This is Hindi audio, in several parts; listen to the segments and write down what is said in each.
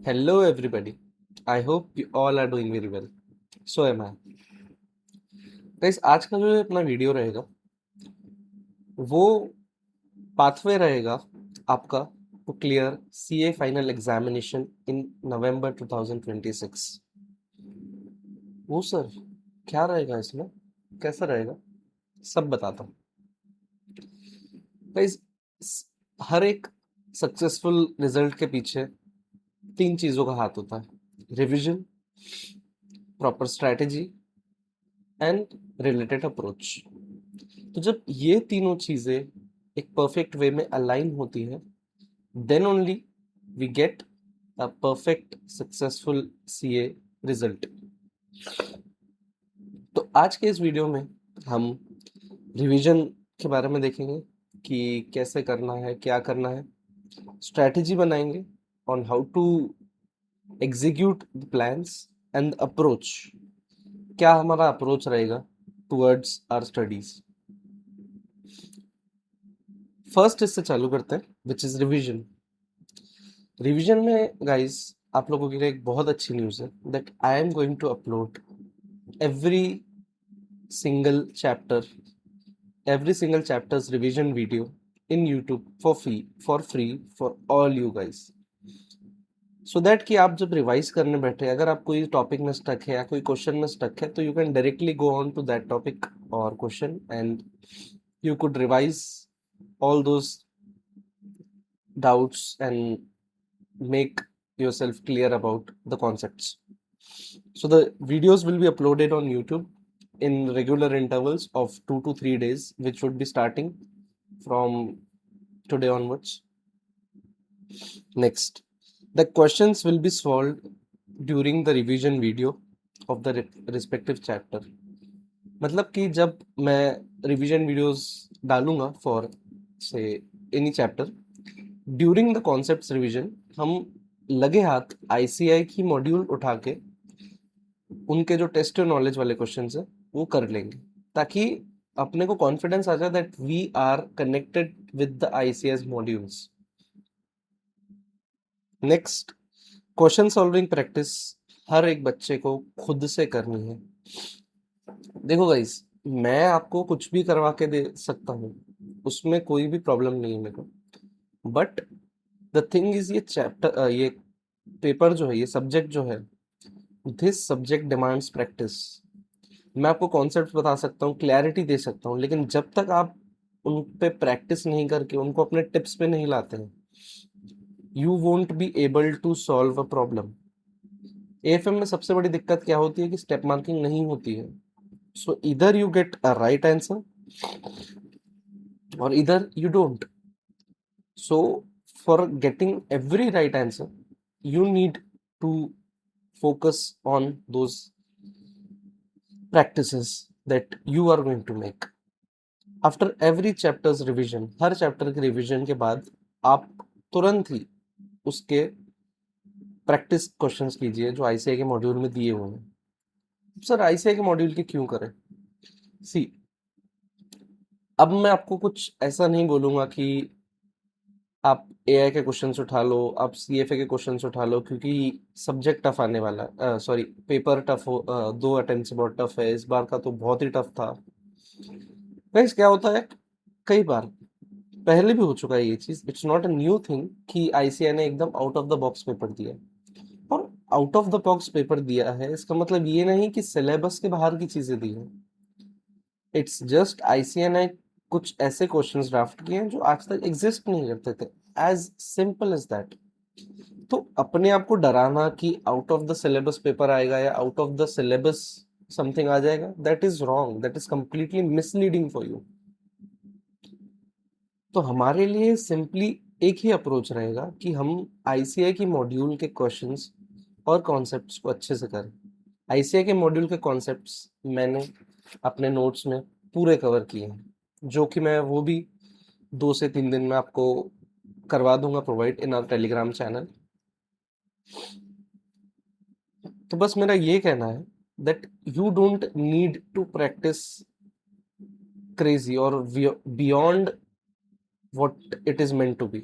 Hello, everybody. I hope you all are doing very well. So am I. Guys आज का जो अपना वीडियो रहेगा वो पाथवे रहेगा आपका to clear CA final examination in November 2026। वो सर क्या रहेगा इसमें, कैसा रहेगा, सब बताता हूँ। गाइस हर एक सक्सेसफुल रिजल्ट के पीछे तीन चीजों का हाथ होता है: revision, proper strategy and related approach. तो जब ये तीनों चीजें एक परफेक्ट वे में अलाइन होती है, then only we get a perfect successful CA result. तो आज के इस वीडियो में हम रिवीजन के बारे में देखेंगे कि कैसे करना है, क्या करना है, स्ट्रैटेजी बनाएंगे on how to execute the plans and approach, क्या हमारा अप्रोच रहेगा टुवर्ड्स आवर स्टडीज। फर्स्ट इससे चालू करते हैं, विच इज रिवीजन। रिवीजन में गाइस आप लोगों के लिए एक बहुत अच्छी न्यूज़ है that I am going to upload every single chapter every single chapter's revision video in YouTube for free for all you guys, so that कि आप जब रिवाइज करने बैठे, अगर आप कोई टॉपिक में स्टक है या कोई क्वेश्चन में स्टक है, तो you can directly go on to that topic और question and you could revise all those doubts and make yourself clear about the concepts. So the videos will be uploaded on YouTube in regular intervals of 2 to 3 days, which would be starting from today onwards. Next, the questions will be solved during the revision video of the respective chapter. मतलब कि जब मैं रिवीजन वीडियोस डालूंगा फॉर से any chapter, during the concepts revision हम लगे हाथ आईसीआई की मॉड्यूल उठा के उनके जो टेस्ट नॉलेज वाले क्वेश्चंस है वो कर लेंगे, ताकि अपने को कॉन्फिडेंस आ जाए that we are connected with the ICS modules. Next, question solving practice हर एक बच्चे को खुद से करनी है। देखो गाइस, मैं आपको कुछ भी करवा के दे सकता हूँ, उसमें कोई भी प्रॉब्लम नहीं है मेरे को, बट द थिंग इज ये चैप्टर, ये पेपर जो है, ये सब्जेक्ट जो है, दिस सब्जेक्ट डिमांड्स प्रैक्टिस। मैं आपको कॉन्सेप्ट बता सकता हूँ, क्लैरिटी दे सकता हूँ, लेकिन जब तक आप उन पे प्रैक्टिस नहीं करके उनको अपने टिप्स पे नहीं लाते हैं, you won't be able to solve a problem. AFM में सबसे बड़ी दिक्कत क्या होती है कि स्टेप मार्किंग नहीं होती है। सो इधर you get a right answer और इधर you don't. So for getting every right answer, you need to focus on those practices that you are going to make. After every chapter's revision, her chapter के रिवीजन के बाद आप तुरंत ही उसके प्रैक्टिस क्वेश्चंस कीजिए जो आईसीआई के मॉड्यूल में दिए हुए हैं। सर आईसीआई के मॉड्यूल के क्यों करें? सी, अब मैं आपको कुछ ऐसा नहीं बोलूंगा कि आप एआई के क्वेश्चंस उठा लो, आप सीएफए के क्वेश्चंस उठा लो, क्योंकि सब्जेक्ट टफ आने वाला है, सॉरी पेपर टफ हो, 2 अटेम्प्ट से बहुत टफ है, इस बार का तो बहुत ही टफ था। गाइस क्या होता है, कई बार पहले भी हो चुका है ये चीज, it's not a new thing कि आईसीआई ने एकदम out of the box paper दिया है। और out of the box paper दिया है इसका मतलब ये नहीं कि सिलेबस के बाहर की चीजें दी है। इट्स जस्ट आईसीआई ने कुछ ऐसे क्वेश्चंस ड्राफ्ट किए हैं जो आज तक एग्जिस्ट नहीं करते थे, एज सिंपल एज दैट। तो अपने आप को डराना कि out of the syllabus paper आएगा या out of the syllabus something आ जाएगा, that is wrong, that is completely misleading for you. तो हमारे लिए सिंपली एक ही अप्रोच रहेगा कि हम आईसीआई की मॉड्यूल के क्वेश्चंस और कॉन्सेप्ट्स को अच्छे से करें। आईसीआई के मॉड्यूल के कॉन्सेप्ट्स मैंने अपने नोट्स में पूरे कवर किए हैं, जो कि मैं वो भी 2 से 3 दिन में आपको करवा दूंगा provide in our Telegram channel. तो बस मेरा ये कहना है that you don't need to practice crazy और beyond what it is meant to be.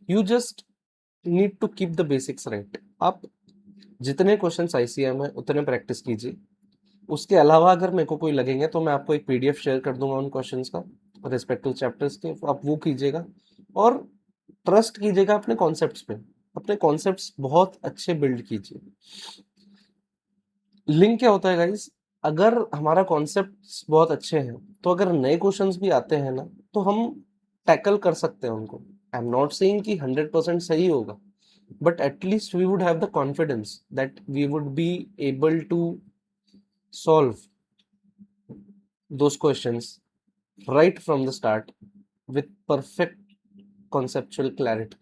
You just need to keep the basics right. आप जितने क्वेश्चंस आईसीएम है उतने प्रैक्टिस कीजिए। उसके अलावा अगर मेरे को कोई लगेंगे तो मैं आपको एक पीडीएफ शेयर कर दूंगा उन क्वेश्चंस का रिस्पेक्टिव चैप्टर्स के, आप वो कीजिएगा और ट्रस्ट कीजिएगा अपने कॉन्सेप्ट्स पे। अपने कॉन्सेप्ट्स बहुत अच्छे बिल्ड कीजिए। लिंक क्या होता है गाइस, अगर हमारा कॉन्सेप्ट्स बहुत अच्छे हैं तो अगर नए क्वेश्चंस भी आते हैं ना तो हम टैकल कर सकते हैं उनको। आई एम नॉट सेइंग कि 100% सही होगा, but at least we would have the confidence that we would be able to solve those questions right from the start with perfect conceptual clarity।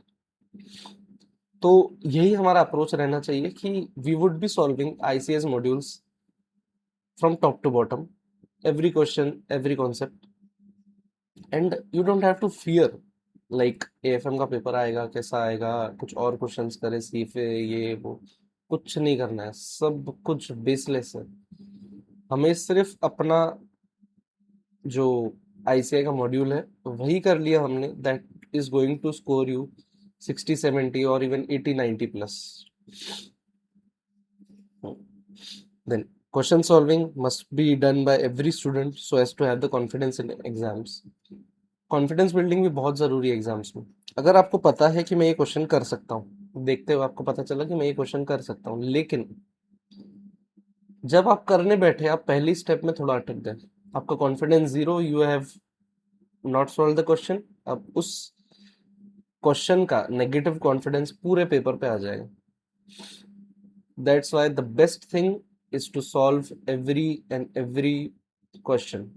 तो यही हमारा अप्रोच रहना चाहिए कि we would be solving ICS modules from top to bottom, every question, every concept, and you don't have to fear like AFM का पेपर आएगा कैसा आएगा, कुछ और क्वेश्चंस करे सीफे ये वो, कुछ नहीं करना है, सब कुछ बेसलेस है। हमें सिर्फ अपना जो आईसीआई का मॉड्यूल है वही कर लिया हमने, that is going to score you 60-70 और even 80-90 plus. Then question solving must be done by every student so as to have the confidence in exams. Confidence building भी बहुत जरूरी है एग्जाम्स में। अगर आपको पता है कि मैं ये क्वेश्चन कर सकता हूँ, देखते हुए आपको पता चला कि मैं ये क्वेश्चन कर सकता हूँ, लेकिन जब आप करने बैठे आप पहली स्टेप में थोड़ा अटक गए, आपका confidence zero, you have not solve the question, अब उस क्वेश्चन का नेगेटिव कॉन्फिडेंस पूरे पेपर पे आ जाएगा। That's why the best thing is to solve every and every question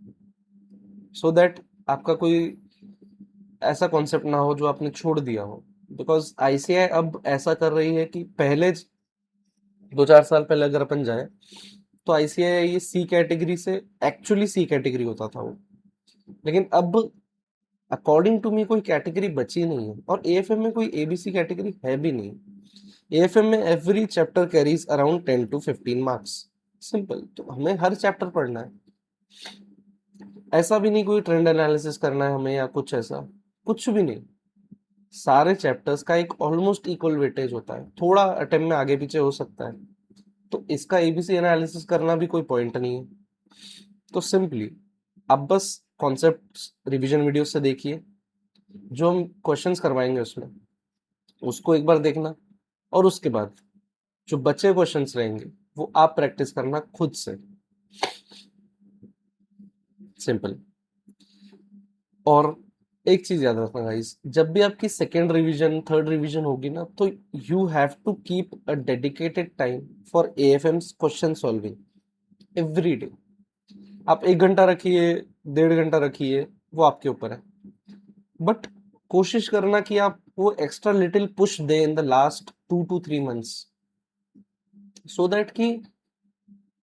so that आपका कोई ऐसा कॉन्सेप्ट ना हो जो आपने छोड़ दिया हो। बिकॉज आईसीआई अब ऐसा कर रही है कि पहले 2-4 साल पहले अगर अपन जाए तो आईसीआई ये सी कैटेगरी से एक्चुअली सी कैटेगरी होता था वो, लेकिन अब अकॉर्डिंग टू मी कोई कैटेगरी बची नहीं है और एएफएम में कोई एबीसी कैटेगरी है भी नहीं। एएफएम में every chapter carries around 10 to 15 marks, simple. तो हमें हर चैप्टर पढ़ना है, ऐसा भी नहीं कोई ट्रेंड एनालिसिस करना है हमें या कुछ ऐसा, कुछ भी नहीं। सारे चैप्टर्स का एक ऑलमोस्ट इक्वल वेटेज होता है, थोड़ा अटेम्प्ट में आगे पीछे हो सकता है, तो इसका एबीसी एनालिसिस करना भी कोई पॉइंट नहीं है। तो सिंपली आप बस कॉन्सेप्ट रिवीजन वीडियो से देखिए, जो हम क्वेश्चंस करवाएंगे उसमें उसको एक बार देखना, और उसके बाद जो बचे क्वेश्चंस रहेंगे वो आप प्रैक्टिस करना खुद से, सिंपल। और एक चीज याद रखना गाइस, जब भी आपकी सेकेंड रिवीजन थर्ड रिवीजन होगी ना तो you have to keep a dedicated time for AFMs question solving every day. आप 1 घंटा रखिए, 1.5 घंटा रखिए, वो आपके ऊपर है, बट कोशिश करना कि आप वो extra little push they in the last 2 to 3 months, so that कि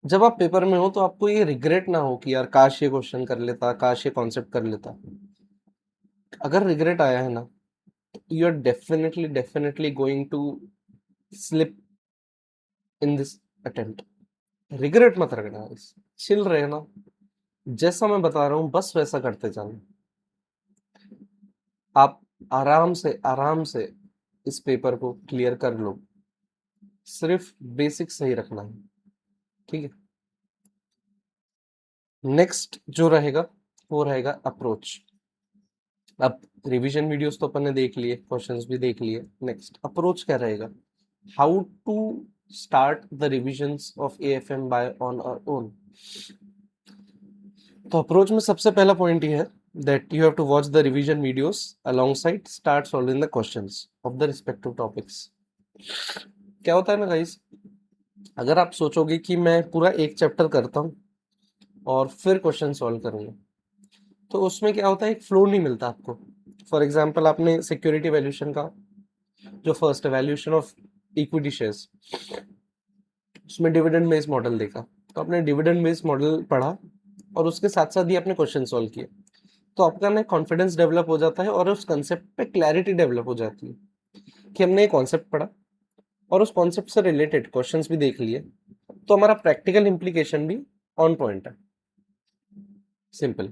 जब आप पेपर में हो तो आपको ये रिग्रेट ना हो कि यार काश ये क्वेश्चन कर लेता, काश ये कॉन्सेप्ट कर लेता। अगर रिग्रेट आया है ना, you are definitely definitely going to slip in this attempt. Regret मत रखना, चिल रहना, जैसा मैं बता रहा हूँ बस वैसा करते जाना। आप आराम से इस पेपर को क्लियर कर लो, सिर्फ बेसिक सही रखना है, ठीक है। नेक्स्ट जो रहेगा वो रहेगा अप्रोच। अब रिवीजन वीडियोस तो अपन ने देख लिए, क्वेश्चंस भी देख लिए, नेक्स्ट अप्रोच क्या रहेगा, how to start the revisions of AFM by on our own. तो अप्रोच में सबसे पहला पॉइंट ये है that you have to watch the revision videos alongside start solving the questions of the respective topics। क्या होता है ना गाइस, अगर आप सोचोगे कि मैं पूरा एक चैप्टर करता हूँ और फिर क्वेश्चन सॉल्व करूंगा, तो उसमें क्या होता है, एक फ्लो नहीं मिलता आपको। फॉर एग्जांपल आपने सिक्योरिटी वैल्यूएशन का जो first valuation of equity shares, उसमें डिविडेंड बेस्ड मॉडल देखा, तो आपने डिविडेंड बेस्ड मॉडल पढ़ा और उसके साथ साथ ही आपने क्वेश्चन सॉल्व किए, तो आपका ना कॉन्फिडेंस डेवलप हो जाता है और उस कॉन्सेप्ट पे क्लैरिटी डेवलप हो जाती है कि हमने ये कॉन्सेप्ट पढ़ा और उस कॉन्सेप्ट से रिलेटेड क्वेश्चंस भी देख लिए, तो हमारा प्रैक्टिकल इम्प्लीकेशन भी ऑन पॉइंट है, सिंपल।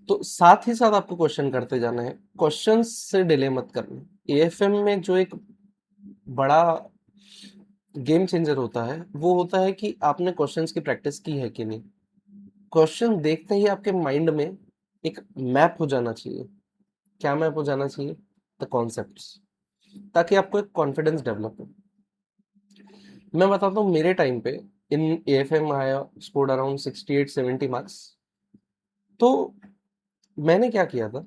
तो साथ ही साथ आपको क्वेश्चन करते जाना है, क्वेश्चन से डिले मत करना। एएफएम में जो एक बड़ा गेम चेंजर होता है वो होता है कि आपने क्वेश्चंस की प्रैक्टिस की है कि नहीं। क्वेश्चन देखते ही आपके माइंड में एक मैप हो जाना चाहिए। क्या मैप हो जाना चाहिए? द कॉन्सेप्ट्स, ताकि आपको एक कॉन्फिडेंस डेवलप हो। मैं बताता हूँ, मेरे टाइम पे इन एएफएम आया, स्कोर्ड अराउंड 68-70 मार्क्स। तो मैंने क्या किया था,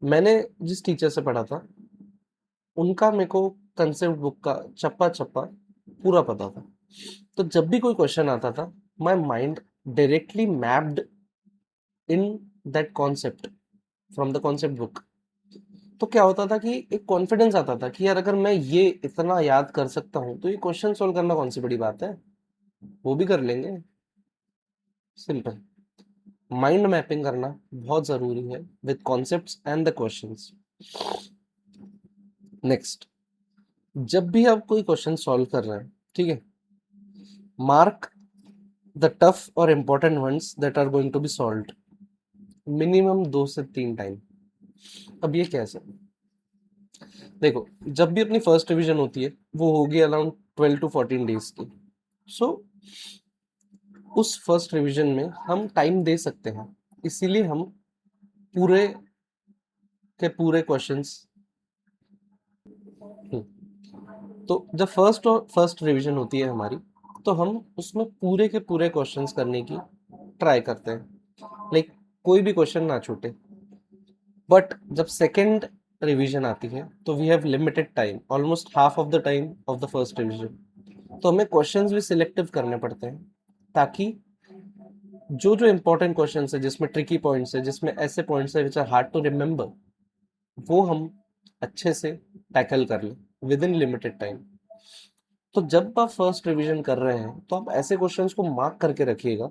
मैंने जिस टीचर से पढ़ा था उनका मेरे को कंसेप्ट बुक का चप्पा चप्पा पूरा पता था। तो जब भी कोई क्वेश्चन आता था, my mind directly mapped in that concept from the concept book. तो क्या होता था कि एक कॉन्फिडेंस आता था कि यार अगर मैं ये इतना याद कर सकता हूँ तो ये क्वेश्चन सॉल्व करना कौन सी बड़ी बात है, वो भी कर लेंगे। सिंपल। माइंड मैपिंग करना बहुत जरूरी है with concepts and the questions. Next, जब भी आप कोई क्वेश्चन सॉल्व कर रहे हैं, ठीक है, मार्क द टफ और important ones that are going to be solved minimum 2 से 3 टाइम। अब ये कैसे? देखो, जब भी अपनी फर्स्ट रिवीजन होती है वो होगी अराउंड 12 to 14 डेज की। सो उस फर्स्ट रिवीजन में हम टाइम दे सकते हैं, इसीलिए हम पूरे के पूरे क्वेश्चंस। तो जब फर्स्ट रिवीजन होती है हमारी, तो हम उसमें पूरे के पूरे क्वेश्चंस करने की ट्राई करते हैं, लाइक कोई भी क्वेश्चन ना छूटे। बट जब सेकंड रिवीजन आती है तो we have limited time, almost half of the time of the first revision. तो हमें क्वेश्चंस भी सिलेक्टिव करने पड़ते हैं, ताकि जो जो इंपॉर्टेंट क्वेश्चंस है, जिसमें ट्रिकी पॉइंट्स है, जिसमें ऐसे पॉइंट्स है which are hard to remember, वो हम अच्छे से टैकल कर लें विद इन लिमिटेड टाइम। तो जब आप फर्स्ट रिवीजन कर रहे हैं तो आप ऐसे क्वेश्चंस को मार्क करके रखिएगा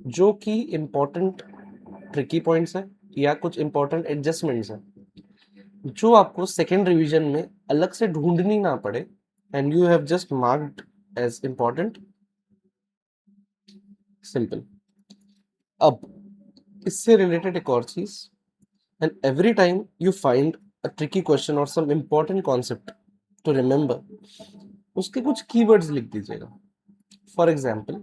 जो कि इम्पोर्टेंट ट्रिकी पॉइंट्स हैं या कुछ इम्पोर्टेंट एडजस्टमेंट्स हैं, जो आपको सेकेंड रिवीजन में अलग से ढूंढनी ना पड़े, and you have just marked as important. Simple. अब इससे रिलेटेड एक और चीज, and every time you find a tricky question और some important concept to remember, उसके कुछ कीवर्ड्स लिख दीजिएगा। फॉर एग्जाम्पल,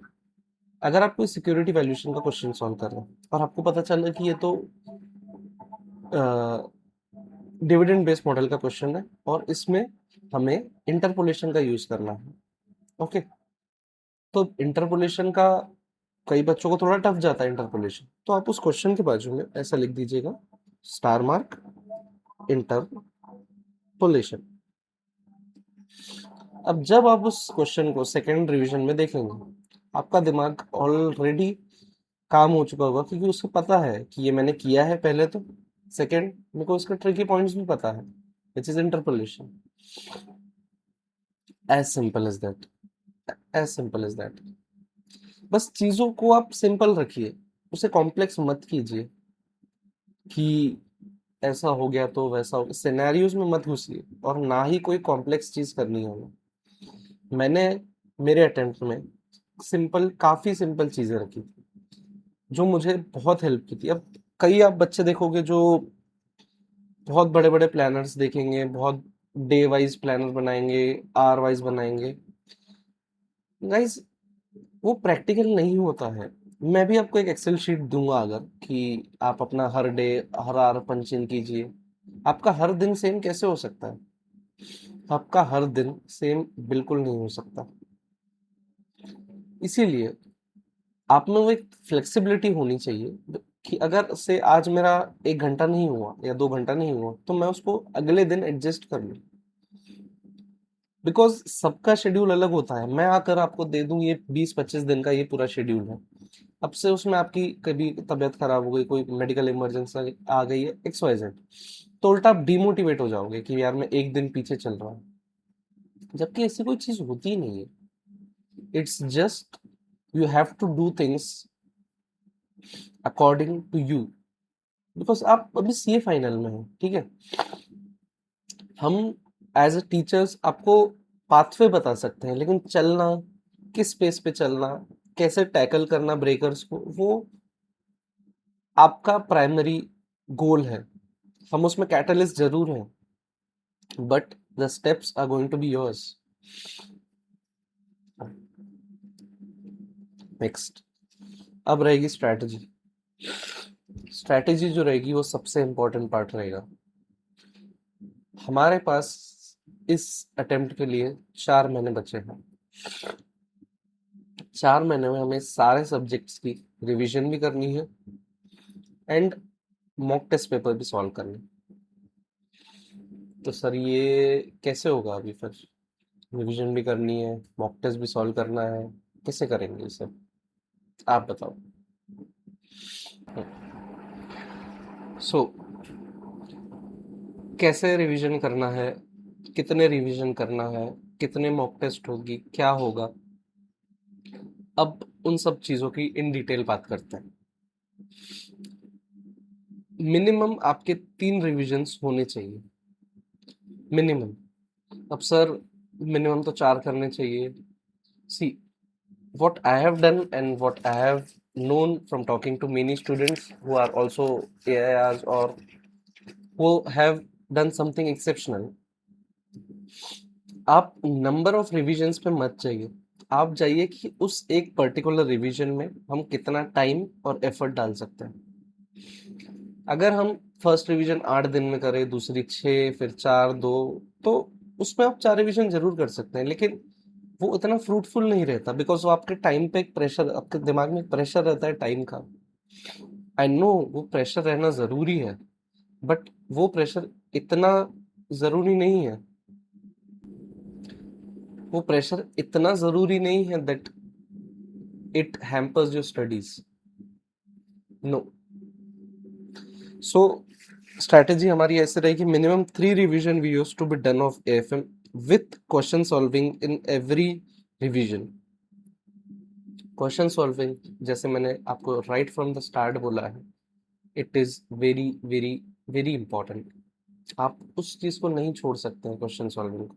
अगर आप कोई सिक्योरिटी वैल्यूएशन का क्वेश्चन सॉल्व कर रहे हैं और आपको पता चला कि ये तो डिविडेंड बेस्ड मॉडल का क्वेश्चन है और इसमें हमें इंटरपोलेशन का यूज करना है, ओके, तो इंटरपोलेशन का कई बच्चों को थोड़ा टफ जाता है इंटरपोलेशन, तो आप उस क्वेश्चन के बाजू में ऐसा लिख दीजिएगा, स्टार मार्क इंटरपोलेशन। अब जब आप उस क्वेश्चन को सेकेंड रिवीजन में देखेंगे, आपका दिमाग ऑलरेडी काम हो चुका होगा, क्योंकि उसको पता है कि ये मैंने किया है पहले। तो सेकेंड, मेरे को इसका ट्रिकी पॉइंट्स भी पता है, which is interpolation. As simple as that, as simple as that. बस चीजों को आप सिंपल रखिए, उसे कॉम्प्लेक्स मत कीजिए कि ऐसा हो गया तो वैसा हो गया, सिनेरियोज में मत घुसिए और ना ही कोई कॉम्प्लेक्स चीज करनी है हमें। मैंने मेरे अटेम्प्ट में सिंपल, काफी सिंपल चीजें रखी थी जो मुझे बहुत हेल्प की थी। अब कई आप बच्चे देखोगे जो बहुत बड़े बड़े प्लानर्स देखेंगे, बहुत डे वाइज प्लानर बनाएंगे, आर वाइज बनाएंगे। गाइस, वो प्रैक्टिकल नहीं होता है। मैं भी आपको एक एक्सेल शीट दूंगा अगर, कि आप अपना हर डे, हर आवर पंच इन कीजिए। आपका हर दिन सेम कैसे हो सकता है? आपका हर दिन सेम बिल्कुल नहीं हो सकता। इसीलिए आप में वो एक फ्लेक्सिबिलिटी होनी चाहिए कि अगर से आज मेरा 1 घंटा नहीं हुआ या 2 घंटा नहीं हुआ तो मैं उसको अगले दिन एडजस्ट कर लूँ। बिकॉज सबका शेड्यूल अलग होता है। मैं आकर आपको दे दूं ये 20-25 दिन का ये पूरा शेड्यूल है, अब से उसमें आपकी कभी तबीयत खराब हो गई, कोई मेडिकल इमरजेंसी आ गई है, XYZ, तो उल्टा आप डिमोटिवेट हो जाओगे कि यार मैं एक दिन पीछे चल रहा हूँ, जबकि ऐसी कोई चीज होती ही नहीं है। It's just you have to do things according to you. Because आप अभी सीए फाइनल में हो, ठीक है, हम एज अ टीचर्स आपको पाथवे बता सकते हैं, लेकिन चलना, किस स्पेस पे चलना, कैसे टैकल करना ब्रेकर्स को, वो आपका प्राइमरी गोल है, हम उसमें कैटलिस्ट जरूर हैं, but the steps are going to be yours. Next, अब रहेगी स्ट्रैटेजी। स्ट्रैटेजी जो रहेगी वो सबसे इंपॉर्टेंट पार्ट रहेगा। हमारे पास इस अटेम्प्ट के लिए 4 महीने बचे हैं। 4 महीने में हमें सारे सब्जेक्ट्स की रिवीजन भी करनी है एंड मॉक टेस्ट पेपर भी सॉल्व करने। तो सर ये कैसे होगा अभी फिर? रिवीजन भी करनी है, मॉक टेस्ट भी सॉल्व करना है, कैसे करेंगे ये सब? आप बताओ। सो कैसे रिवीजन करना है, कितने रिवीजन करना है, कितने मॉक टेस्ट होगी, क्या होगा, अब उन सब चीज़ों की इन डिटेल बात करते हैं। मिनिमम आपके 3 रिवीजन्स होने चाहिए, मिनिमम। अब सर मिनिमम तो 4 करने चाहिए। सी, what I have done and what I have known from talking to many students who are also AIRs or who have done something exceptional, आप नंबर ऑफ रिविजन्स पे मत जाइए। आप जाइए कि उस एक पर्टिकुलर रिवीजन में हम कितना टाइम और एफर्ट डाल सकते हैं। अगर हम फर्स्ट रिवीजन 8 दिन में करें, दूसरी 6, फिर 4, 2, तो उसमें आप 4 रिवीजन जरूर कर सकते हैं, लेकिन वो उतना फ्रूटफुल नहीं रहता, बिकॉज वो आपके टाइम पे एक प्रेशर, आपके दिमाग में प्रेशर रहता है टाइम का। आई नो वो प्रेशर रहना जरूरी है, बट वो प्रेशर इतना जरूरी नहीं है। वो प्रेशर इतना जरूरी नहीं है that it hampers your studies, no. So strategy हमारी ऐसे रहेगी, minimum 3 revision we use to be done of AFM with question solving in every revision. Question solving, जैसे मैंने आपको राइट फ्रॉम द स्टार्ट बोला है, it is very very very important. आप उस चीज को नहीं छोड़ सकते हैं, क्वेश्चन सॉल्विंग को,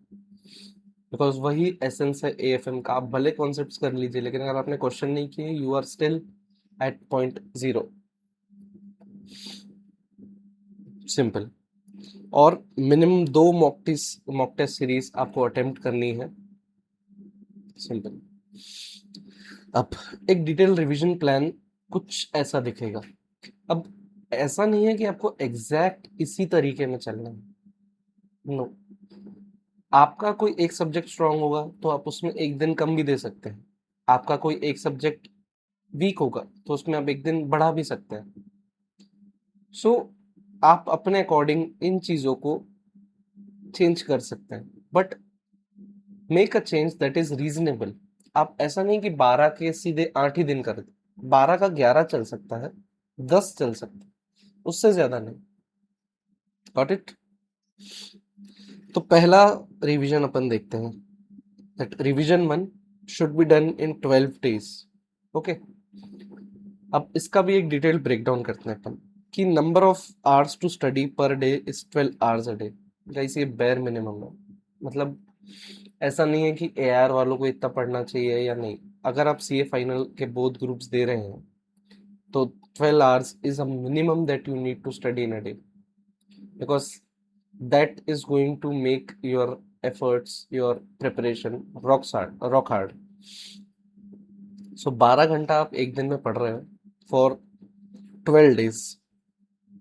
बिकॉज वही एसेंस है एएफएम का। आप भले कॉन्सेप्ट्स कर लीजिए, लेकिन अगर आपने क्वेश्चन नहीं किए, you are still at point zero. Simple. और मिनिमम 2 मॉक टेस्ट सीरीज आपको अटेम्प्ट करनी है, सिंपल। अब एक डिटेल रिवीजन प्लान कुछ ऐसा दिखेगा। अब ऐसा नहीं है कि आपको एग्जैक्ट इसी तरीके में चलना है, नो। आपका कोई एक सब्जेक्ट स्ट्रांग होगा तो आप उसमें एक दिन कम भी दे सकते हैं। आपका कोई एक सब्जेक्ट वीक होगा तो उसमें आप एक दिन बढ़ा भी सकते हैं। सो आप अपने अकॉर्डिंग इन चीजों को चेंज कर सकते हैं, but make a change that is reasonable. आप ऐसा नहीं कि 12 के सीधे 8 ही दिन कर दे, 12 का 11 चल सकता है, 10 चल सकता है, उससे ज्यादा नहीं। Got it? तो पहला रिवीजन अपन देखते हैं, that revision 1 should be done in 12 days। Okay, अब इसका भी एक डिटेल ब्रेकडाउन करते हैं अपन कि number of hours to study per day is 12 hours a day. Guys ये बेयर मिनिमम है, मतलब ऐसा नहीं है कि एआर वालों को इतना पढ़ना चाहिए या नहीं। अगर आप सीए फाइनल के बोथ ग्रुप्स दे रहे हैं तो 12 hours is a minimum that you need to study in a day, because that is going to make your efforts, your preparation rock hard. So 12 घंटा आप एक दिन में पढ़ रहे हो for 12 days,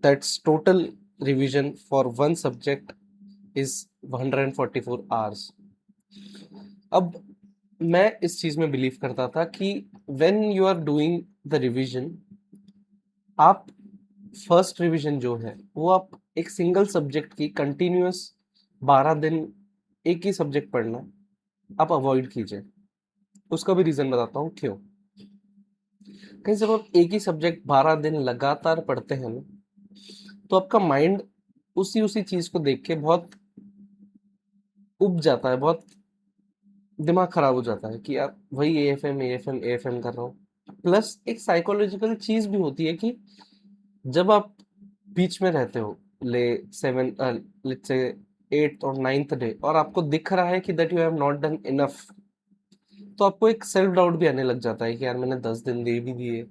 that's total revision for one subject is 144 hours। अब मैं इस चीज में बिलीव करता था कि when you are doing the revision, आप फर्स्ट रिवीजन जो है वो आप एक सिंगल सब्जेक्ट की कंटिन्यूअस 12 दिन एक ही सब्जेक्ट पढ़ना आप अवॉइड कीजिए। उसका भी रीजन बताता हूँ क्यों। कहीं जब आप एक ही सब्जेक्ट 12 दिन लगातार पढ़ते हैं ना, तो आपका माइंड उसी उसी चीज को देख के बहुत उब जाता है, बहुत दिमाग खराब हो जाता है कि यार वही एएफएम एएफएम एएफएम कर रहा हूँ। प्लस एक साइकोलॉजिकल चीज भी होती है कि जब आप बीच में रहते हो, ले 7 लेट्स से 8th और 9th डे, और आपको दिख रहा है कि that you have not done enough, तो आपको एक सेल्फ डाउट भी आने लग जाता है कि यार मैंने 10 दिन दे भी दिए,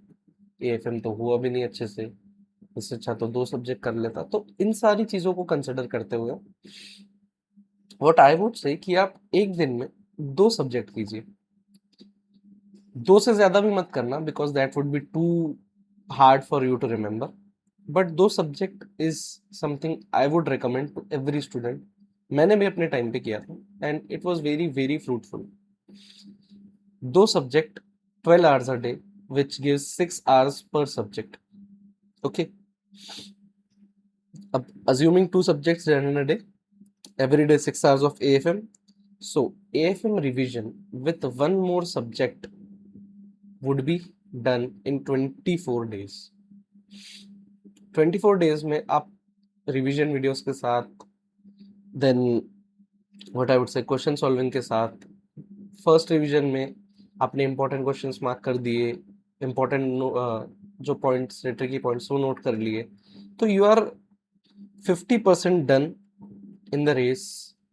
एएफएम तो हुआ भी नहीं अच्छे से। इससे अच्छा तो 2 सब्जेक्ट कर लेता। तो इन सारी चीज़ों को कंसिडर करते हुए व्हाट आई वुड से कि आप एक दिन में 2 सब्जेक्ट कीजिए। 2 से ज़्यादा भी मत करना because that would be too hard for you to remember. But 2 subject is something I would recommend to every student. मैंने भी अपने टाइम पे किया था and it was very, very fruitful. 2 subject 12 hours a day which gives 6 hours per subject. Okay, अब assuming 2 subjects done in a day, every day 6 hours of AFM. So AFM revision with one more subject would be done in 24 days. 24 days में आप रिवीजन वीडियोस के साथ, then what I would say question solving के साथ, फर्स्ट रिवीजन में आपने इंपॉर्टेंट क्वेश्चंस मार्क कर दिए, इंपॉर्टेंट जो पॉइंट्स, ट्रिकी पॉइंट्स वो नोट कर लिए, तो you are 50% done in the race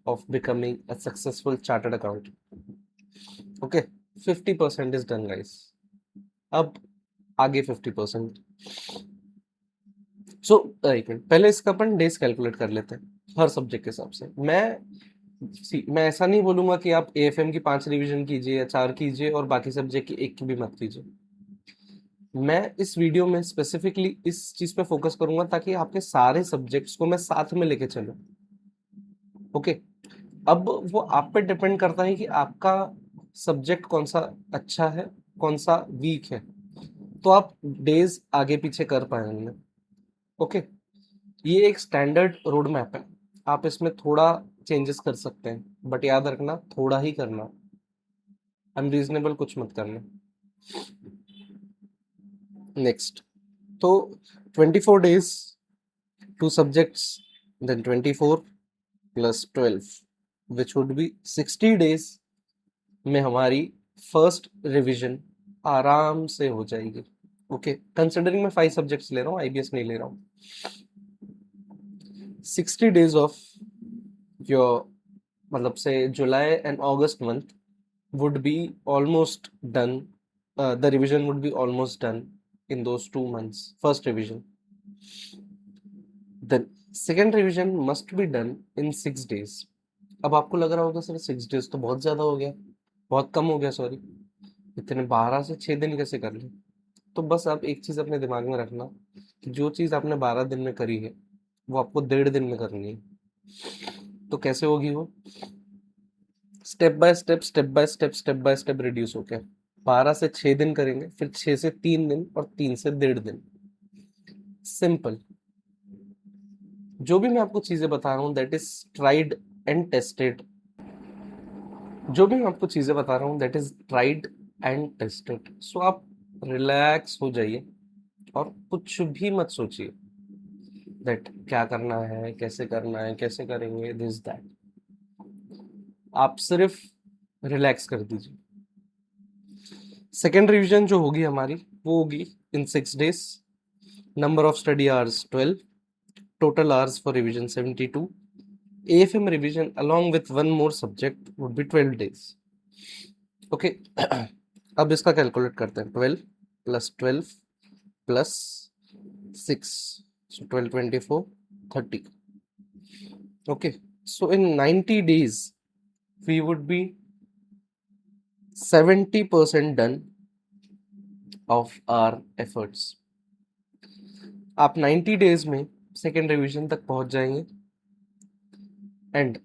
of becoming a successful chartered accountant. Okay, 50% is done, guys. अब आगे 50%। सो एक मिनट, पहले इसका अपन डेज कैलकुलेट कर लेते हैं हर सब्जेक्ट के हिसाब से। मैं ऐसा नहीं बोलूंगा कि आप एएफएम की 5 रिवीजन कीजिए या 4 कीजिए और बाकी सब्जेक्ट की 1 की भी मत कीजिए। मैं इस वीडियो में स्पेसिफिकली इस चीज पे फोकस करूंगा ताकि आपके सारे सब्जेक्ट्स को मैं साथ में लेके चलूं। ओके, अब वो आप पे डिपेंड करता है कि आपका सब्जेक्ट कौन सा अच्छा है, कौन सा वीक है, तो आप डेज आगे पीछे कर पाएंगे। ओके, ये एक स्टैंडर्ड रोड मैप है, आप इसमें थोड़ा चेंजेस कर सकते हैं, बट याद रखना थोड़ा ही करना, अनरीजनेबल कुछ मत करना। नेक्स्ट, तो 24 days, 2 subjects, then 24 plus 12 which would be 60 days में हमारी फर्स्ट रिवीजन आराम से हो जाएगी। ओके, कंसिडरिंग मैं 5 सब्जेक्ट्स ले रहा हूँ, आईबीएस नहीं ले रहा हूँ। 60 डेज ऑफ योर, मतलब से July and August month would be almost done, the revision would be almost done in those 2 months, first revision. Then second revision must be done in 6 days. अब आपको लग रहा होगा सर 6 डेज तो बहुत ज्यादा हो गया, बहुत कम हो गया, सॉरी, इतने 12 से 6 दिन कैसे कर ले? तो बस आप एक चीज अपने दिमाग में रखना कि जो चीज आपने 12 दिन में करी है वो आपको 1.5 दिन में करनी है। तो कैसे होगी वो? Step by step, step by step, step by step reduce होके 12 से 6 दिन करेंगे, फिर 6 से 3 दिन और 3 से 1.5 दिन। सिंपल। जो भी मैं आपको चीजें बता रहा हूँ that is tried and tested. जो भी मैं आपको चीजें बता रहा हूँ that is tried and tested. So आप रिलैक्स हो जाइए और कुछ भी मत सोचिए दैट क्या करना है, कैसे करना है, कैसे करेंगे, दिस दैट। आप सिर्फ रिलैक्स कर दीजिए। सेकेंड रिवीजन जो होगी हमारी वो होगी इन 6 days. Number of study hours 12, total hours for revision 72. AFM revision along with one more subject would be 12 days. Okay, अब इसका कैलकुलेट करते हैं। 12 plus 12 plus 6, so 12, 24, 30. Okay, so in 90 days we would be 70% done of our efforts. आप 90 डेज में सेकेंड रिवीजन तक पहुंच जाएंगे एंड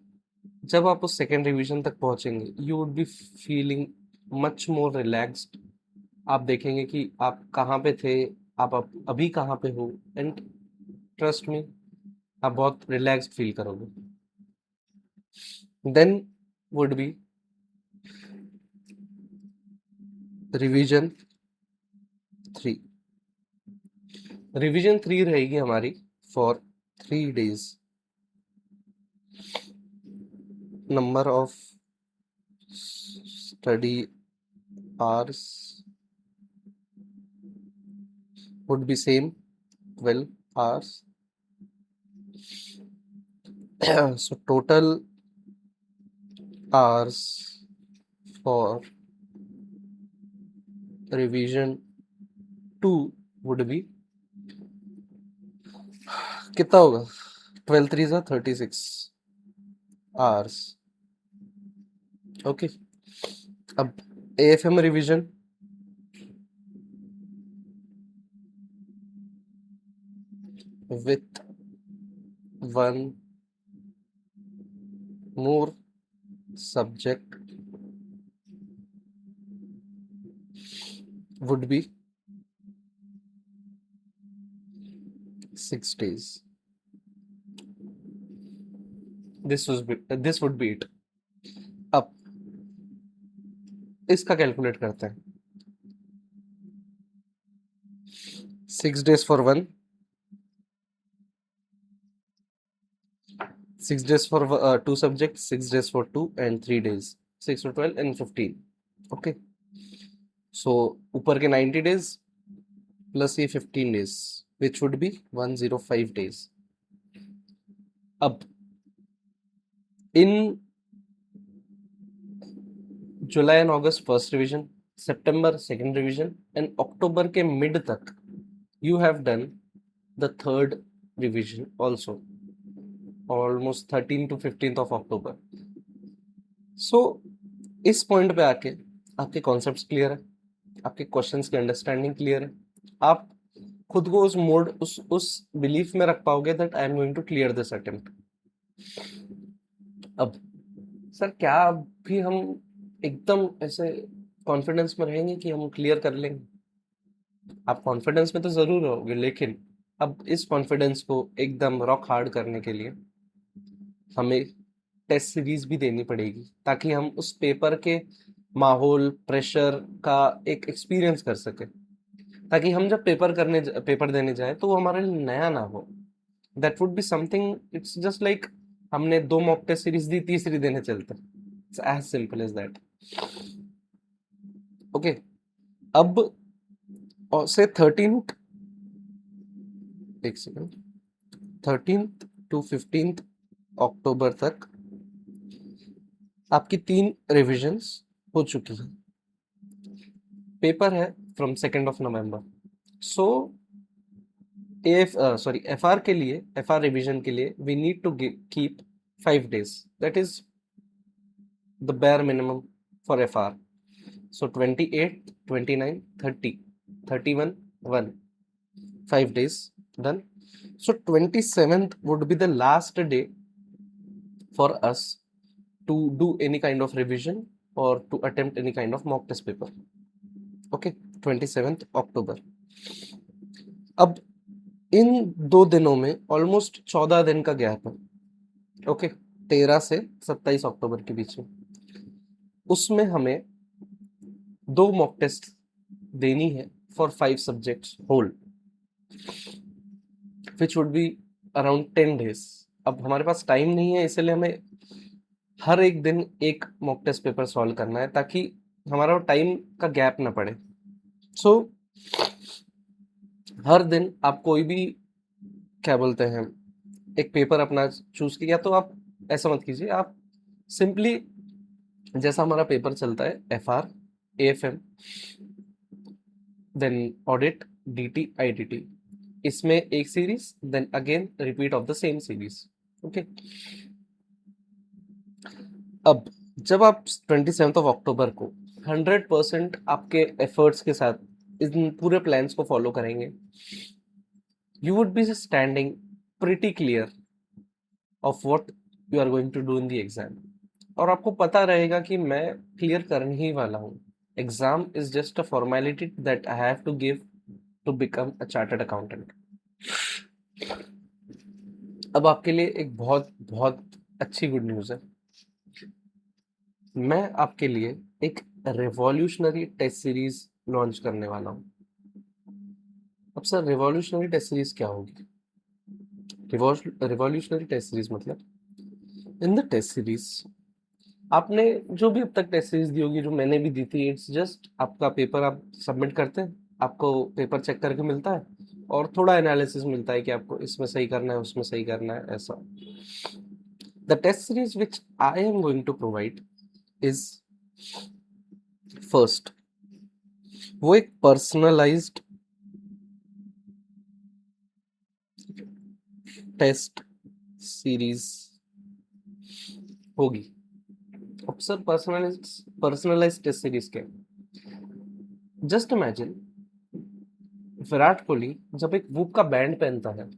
जब आप उस सेकेंड रिवीजन तक पहुंचेंगे you would be feeling much more relaxed. आप देखेंगे कि आप कहाँ पे थे, आप अभी कहाँ पे हो, एंड ट्रस्ट मी आप बहुत रिलैक्स्ड फील करोगे। Then would be revision 3। Revision 3 रहेगी हमारी for 3 days. Number of study hours would be same, 12 hours. So total hours for revision 2 would be कितना होगा? 12 3 जा 36 आवर्स। ओके, अब AFM revision with one more subject would be 6 days. This would be it. अब इसका कैलकुलेट करते हैं. 6 days for one, 6 days for two subjects, 6 days for two, and 3 days, 6 for 12 and 15. Okay, so ऊपर के 90 days प्लस ये 15 days which would be 105 days. अब in July and August first revision, September second revision and October के मिड तक you have done the third revision also, almost 13 to 15 of October. So इस पॉइंट पे आके आपके कॉन्सेप्ट्स क्लियर है, आपके क्वेश्चंस की अंडरस्टैंडिंग क्लियर है, आप खुद को उस बिलीफ में रख पाओगे that I am going to clear this attempt. अब सर क्या भी हम एकदम ऐसे कॉन्फिडेंस में रहेंगे कि हम क्लियर कर लेंगे? आप कॉन्फिडेंस में तो जरूर रहोगे, लेकिन अब इस कॉन्फिडेंस को एकदम रॉक हार्ड करने के लिए हमें टेस्ट सीरीज भी देनी पड़ेगी ताकि हम उस पेपर के माहौल प्रेशर का एक एक्सपीरियंस कर सके, ताकि हम जब पेपर देने जाए तो वो हमारे लिए नया ना हो. That would be something, it's just like हमने 2 मॉक टेस्ट सीरीज दी, तीसरी देने चलते. It's as simple as that. Okay, अब से 13th, एक सेकंड, 13th to 15th अक्टूबर तक आपकी 3 रिविजन्स हो चुकी हैं. पेपर है from 2nd of November. So FR के लिए, एफआर रिवीजन के लिए we need to keep 5 days. That is the bare minimum for FR. So 28, 29, 30, 31, 1, 5 days done. So 27th would be the last day for us to do any kind of revision or to attempt any kind of mock test paper. Okay, 27th October. अब इन 2 दिनों में ऑलमोस्ट 14 दिन का गैप है. ओके, 13 से 27 अक्टूबर के बीच में, उसमें हमें 2 मॉक टेस्ट देनी है for 5 subjects whole, which would be around 10 days. अब हमारे पास टाइम नहीं है, इसलिए हमें हर एक दिन एक मॉक टेस्ट पेपर सॉल्व करना है ताकि हमारा टाइम का गैप ना पड़े. सो हर दिन आप कोई भी, क्या बोलते हैं, एक पेपर अपना चूज किया. तो आप ऐसा मत कीजिए, आप सिंपली जैसा हमारा पेपर चलता है FR, AFM, then audit, DT, IDT, इसमें एक series, then again repeat of the same series. Okay, अब जब आप 27th ऑफ अक्टूबर को 100% आपके एफर्ट्स के साथ इन पूरे प्लान्स को फॉलो करेंगे, you would be standing pretty clear of what you are going to do in the exam. और आपको पता रहेगा कि मैं क्लियर करने ही वाला हूँ. Exam is just a formality that I have to give to become a chartered accountant. अब आपके लिए एक बहुत बहुत अच्छी गुड न्यूज़ है. मैं आपके लिए एक रिवॉल्यूशनरी टेस्ट सीरीज लॉन्च करने वाला हूँ. अब सर रिवॉल्यूशनरी टेस्ट सीरीज क्या होगी? रिवॉल्यूशनरी टेस्ट सीरीज मतलब, इन द टेस्ट सीरीज आपने जो भी अब तक टेस्ट सीरीज दी होगी, जो मैंने भी दी थी, इट्स जस्ट आपका पेपर आप सबमिट करते हैं, आपको पेपर चेक करके मिलता है और थोड़ा एनालिसिस मिलता है कि आपको इसमें सही करना है, उसमें सही करना है, ऐसा. The test series which I am going to provide is first, वो एक पर्सनलाइज्ड टेस्ट सीरीज होगी। अब सर पर्सनलाइज टेस्ट सीरीज क्या? जस्ट इमेजिन विराट कोहली जब एक वूप का बैंड पहनता है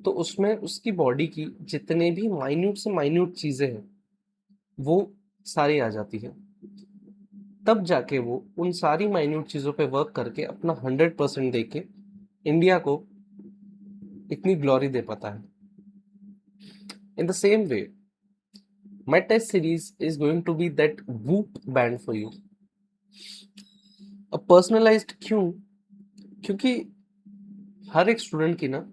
तो उसमें उसकी बॉडी की जितने भी माइन्यूट से माइन्यूट चीजें हैं वो सारी आ जाती है। तब जाके वो उन सारी माइन्यूट चीजों पे वर्क करके अपना 100% दे के इंडिया को इतनी ग्लोरी दे पाता है। In the same way my test series is going to be that whoop band for you. अब पर्सनलाइज्ड क्यों? क्योंकि हर एक स्टूडेंट की ना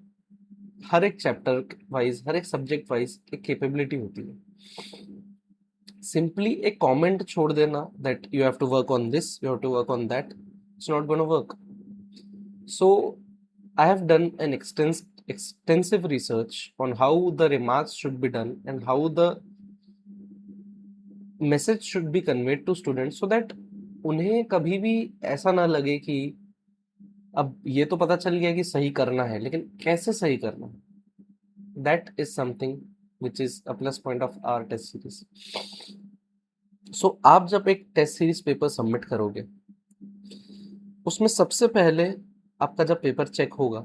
हर एक चैप्टर वाइज हर एक सब्जेक्ट वाइज एक कैपेबिलिटी होती है। सिंपली एक कमेंट छोड़ देना that you have to work on this, you have to work on that, it's not gonna work. So I have done an extensive research on how the remarks should be done and how the message should be conveyed to students so that उन्हें कभी भी ऐसा ना लगे कि अब ये तो पता चल गया कि सही करना है लेकिन कैसे सही करना है। That is something which is a plus point of our test series. So आप जब एक टेस्ट सीरीज पेपर सबमिट करोगे उसमें सबसे पहले आपका जब पेपर चेक होगा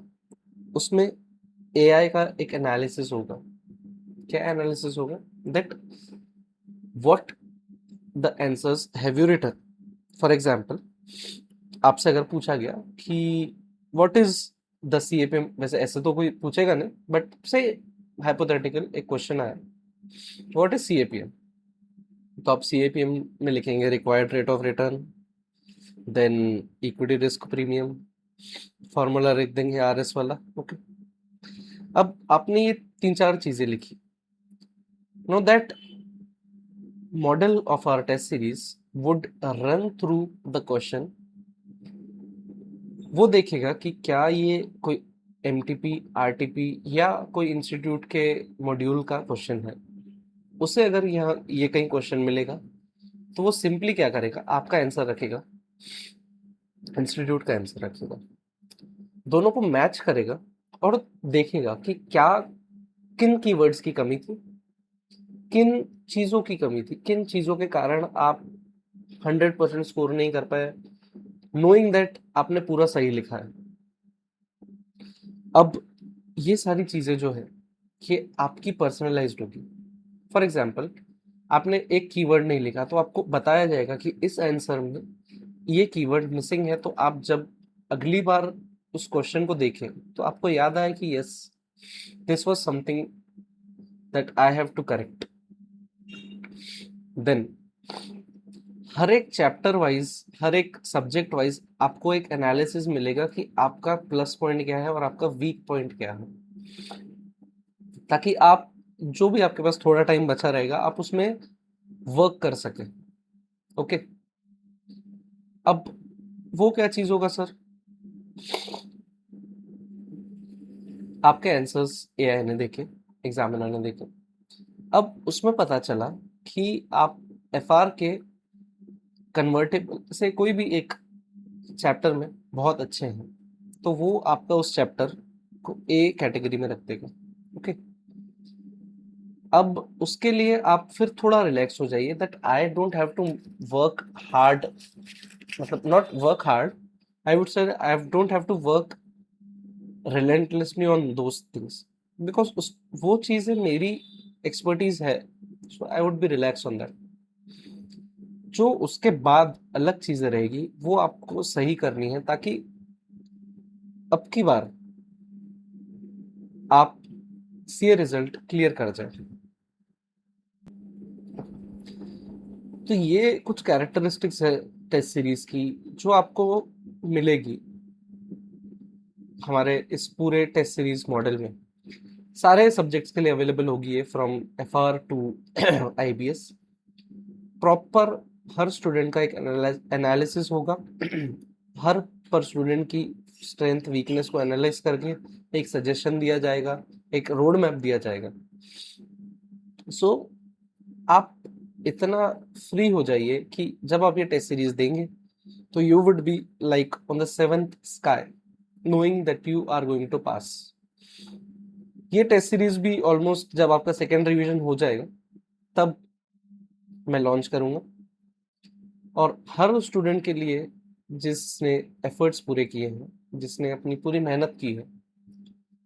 उसमें एआई का एक एनालिसिस होगा। क्या एनालिसिस होगा? That what the answers have you written. For example आपसे अगर पूछा गया कि व्हाट इज द सीएपीएम, वैसे ऐसे तो कोई पूछेगा नहीं बट से हाइपोथेटिकल एक क्वेश्चन आया व्हाट इज सीएपीएम, तो आप सीएपीएम में लिखेंगे required rate of return, then equity risk premium, formula लिख देंगे आरएस वाला। ओके, अब आपने ये 3-4 चीजें लिखी। Know that model of our test series would run through the question. वो देखेगा कि क्या ये कोई एमटीपी आरटीपी या कोई इंस्टीट्यूट के मॉड्यूल का क्वेश्चन है। उसे अगर यहाँ ये कहीं क्वेश्चन मिलेगा तो वो सिंपली क्या करेगा, आपका आंसर रखेगा, इंस्टीट्यूट का आंसर रखेगा, दोनों को मैच करेगा और देखेगा कि क्या किन कीवर्ड्स की कमी थी, किन चीजों की कमी थी, किन चीजों के कारण आप 100% स्कोर नहीं कर पाए, नोइंग दैट आपने पूरा सही लिखा है। अब ये सारी चीजें जो है ये आपकी पर्सनलाइज्ड होगी। फॉर एग्जाम्पल आपने एक कीवर्ड नहीं लिखा तो आपको बताया जाएगा कि इस आंसर में ये कीवर्ड मिसिंग है, तो आप जब अगली बार उस क्वेश्चन को देखें तो आपको याद आए कि yes this was something that I have to correct. Then हर एक चैप्टर वाइज हर एक सब्जेक्ट वाइज आपको एक एनालिसिस मिलेगा कि आपका प्लस पॉइंट क्या है और आपका वीक पॉइंट क्या है, ताकि आप जो भी आपके पास थोड़ा टाइम बचा रहेगा आप उसमें वर्क कर सके। ओके, अब वो क्या चीज होगा सर? आपके आंसर्स एआई ने देखे, एग्जामिनर ने देखे, अब उसमें पता चला कि आप एफआर के कन्वर्टेबल से कोई भी एक चैप्टर में बहुत अच्छे हैं तो वो आपका उस चैप्टर को ए कैटेगरी में रख देगा। ओके, अब उसके लिए आप फिर थोड़ा रिलैक्स हो जाइए that I don't have to work hard, मतलब not work hard, I would say I don't have to work relentlessly on those things because उस वो चीजें मेरी एक्सपर्टीज है, so I would be relax on that. जो उसके बाद अलग चीजें रहेगी वो आपको सही करनी है ताकि अब की बार आप सीए रिजल्ट क्लियर कर जाए। तो ये कुछ कैरेक्टरिस्टिक्स है टेस्ट सीरीज की जो आपको मिलेगी हमारे इस पूरे टेस्ट सीरीज मॉडल में। सारे सब्जेक्ट्स के लिए अवेलेबल होगी ये from FR to IBS. Proper हर स्टूडेंट का एक एनालिसिस होगा हर पर स्टूडेंट की स्ट्रेंथ वीकनेस को एनालाइज करके एक सजेशन दिया जाएगा, एक रोड मैप दिया जाएगा। सो आप इतना फ्री हो जाइए कि जब आप ये टेस्ट सीरीज देंगे तो you would be like on the 7th sky knowing that you are going to pass। ये टेस्ट सीरीज भी ऑलमोस्ट जब आपका सेकेंड रिवीजन हो जाएगा तब मैं लॉन्च करूंगा, और हर उस स्टूडेंट के लिए जिसने एफर्ट्स पूरे किए हैं, जिसने अपनी पूरी मेहनत की है,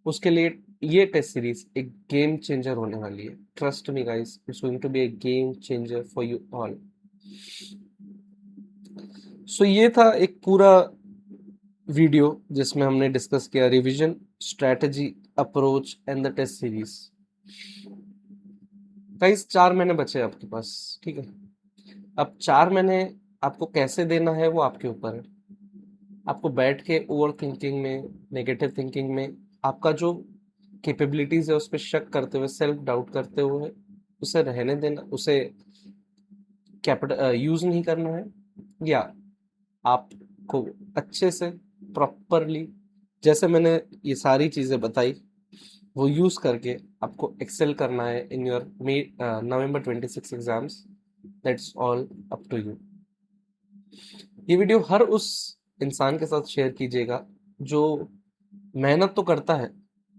उसके लिए ये टेस्ट सीरीज एक गेम चेंजर होने वाली है। Trust me guys, it's going to be a game changer for you all. So ये था एक पूरा वीडियो जिसमें हमने डिस्कस किया revision, strategy, approach and the test series. Guys 4 महीने बचे हैं आपके पास, ठीक है। अब 4 महीने आपको कैसे देना है वो आपके ऊपर है। आपको बैठ के ओवर थिंकिंग में, नेगेटिव थिंकिंग में, आपका जो कैपेबिलिटीज है उस पर शक करते हुए, सेल्फ डाउट करते हुए उसे रहने देना, उसे कैपिटल यूज नहीं करना है, या आपको अच्छे से प्रॉपरली, जैसे मैंने ये सारी चीजें बताई, वो यूज करके आपको एक्सेल करना है in your November 26 exams. That's all up to you. ये वीडियो हर उस इंसान के साथ शेयर कीजिएगा जो मेहनत तो करता है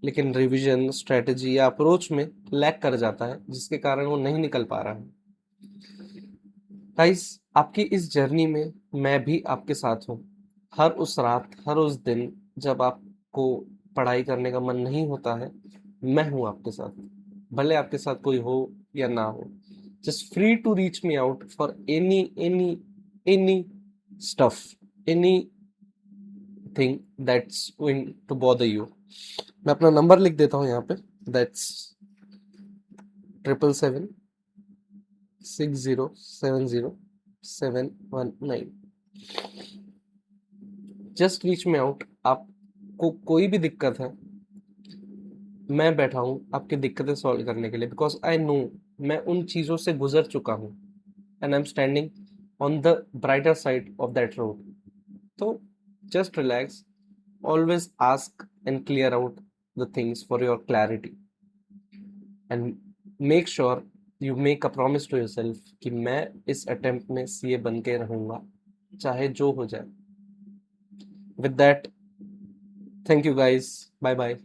लेकिन रिवीजन, स्ट्रेटजी या अप्रोच में लैग कर जाता है, जिसके कारण वो नहीं निकल पा रहा है। गाइस, आपकी इस जर्नी में मैं भी आपके साथ हूँ। हर उस रात, हर उस दिन जब आपको पढ़ाई करने का मन नहीं होता है, मैं हूँ आपके साथ। भले आपके साथ कोई हो या ना हो, just free to reach me out for any stuff, anything that's going to bother you. मैं अपना नंबर लिख देता हूँ यहाँ पे, that's 777-6070-719। Just reach me out. आपको कोई भी दिक्कत है, मैं बैठा हूँ आपकी दिक्कतें सॉल्व करने के लिए, बिकॉज आई नो, मैं उन चीज़ों से गुजर चुका हूँ and I am standing on the brighter side of that road. तो just relax, always ask and clear out the things for your clarity, and make sure you make a promise to yourself कि मैं इस attempt में CA बन के रहूँगा, चाहे जो हो जाए। With that, thank you guys, bye bye.